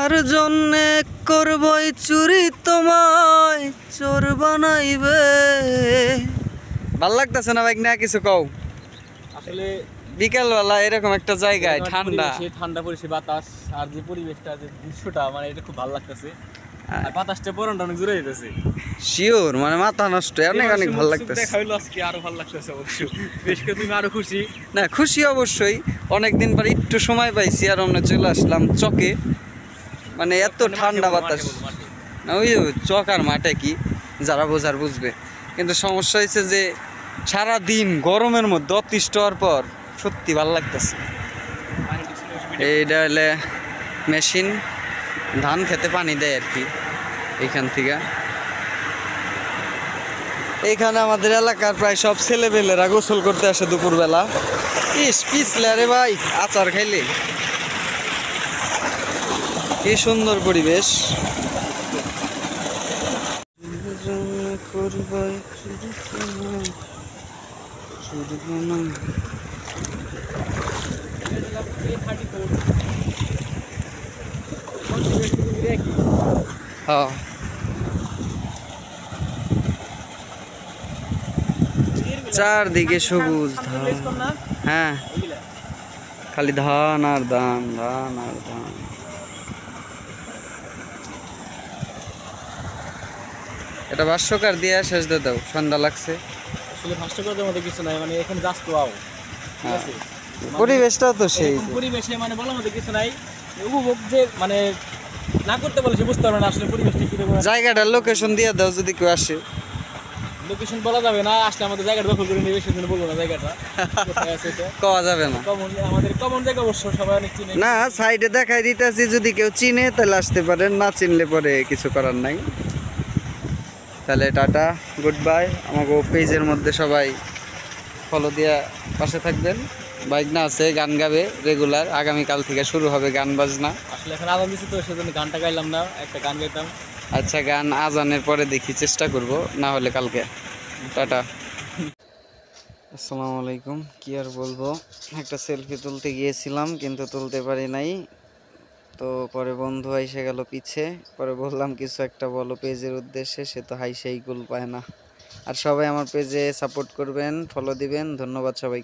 কার জন্যে করবই চুরি তোমায় চোর বানাইবে। ভাল লাগতেছে না বাইক না কিছু কও? আসলে বিকালবেলা এরকম একটা জায়গায় ঠান্ডা ঠান্ডা পরিবেশে বাতাস আর যে পরিবেশটা যে দৃশ্যটা মানে এটা খুব ভালো লাগতেছে। আর বাতাসটা পরনটা অনেক জোরে যেতেছে। শিওর মানে মাথা নষ্ট অনেক অনেক ভালো লাগতেছে। দেখা হইলো আজকে আরো ভালো লাগতেছে অবশ্য। বেশ করে তুমি আরো খুশি? না খুশি অবশ্যই, অনেকদিন পর একটু সময় পাইছি আর আমরা চলে আসলাম চকে। মানে এত ঠান্ডা বাতাস না, ওই চক আর মাঠে কি যারা বোঝার বুঝবে। কিন্তু সমস্যা হয়েছে যে সারা দিন গরমের মধ্যে অতিষ্ঠ হওয়ার পর সত্যি ভালো লাগতেছে। এইটা হলে মেশিন ধান খেতে পানি দেয় আর কি এইখান থেকে। এইখানে আমাদের এলাকার প্রায় সব ছেলেপেলেরা গোসল করতে আসে দুপুরবেলা। ইস পিছলে রে ভাই আচার খাইলে। কি সুন্দর পরিবেশ। হ্যাঁ চারদিকে সবুজ ধান। হ্যাঁ খালি ধান আর ধান, ধান আর ধান। এটা ভাষ্যকার দিয়ে শেষ দিয়ে দাও, সন্ধ্যা লাগছে। আসলে ভাষ্যকারদের মধ্যে কিছু নাই, মানে এখানে জাস্ট ওয়াও। ঠিক আছে, পরিবেশটাও তো সেই পরিবেশে মানে বলার মধ্যে কিছু নাই। উপভোগ যে মানে না করতে বলে সে বুঝতে পারবে না আসলে পরিবেশটা কিরকম। জায়গাটার লোকেশন দিয়ে দাও যদি কেউ আসে। লোকেশন বলা যাবে না, আসলে আমাদের জায়গাটা দখল করে নেবে, সেজন্য বলবো না জায়গাটা কোথায় আছে। এটা কওয়া যাবে না, কমন, আমাদের কমন জায়গা অবশ্য সবাই অনেক চিনে। না সাইডে দেখাই দিতেছি, যদি কেউ চিনে তাহলে আসতে পারেন, না চিনলে পরে কিছু করার নাই। তাহলে টাটা, গুড বাই। আমাকে পেজের মধ্যে সবাই ফলো দিয়ে পাশে থাকবেন। বাইক না আছে গান গাবে রেগুলার, আগামীকাল থেকে শুরু হবে গান বাজনা। আসলে এখন আজান দিচ্ছি তো সেজন্য গানটা গাইলাম না, একটা গান গাইতাম। আচ্ছা গান আজানের পরে দেখি, চেষ্টা করব, না হলে কালকে। টাটা। আসসালামু আলাইকুম। কি আর বলবো, একটা সেলফি তুলতে গিয়েছিলাম কিন্তু তুলতে পারি নাই। তো পরে বন্ধু এসে গেল পিছে, পরে বললাম কিছু একটা বলো পেজের উদ্দেশ্যে, সে তো হাই সেই কুল পায় না। আর সবাই আমার পেজে সাপোর্ট করবেন, ফলো দিবেন। ধন্যবাদ সবাই।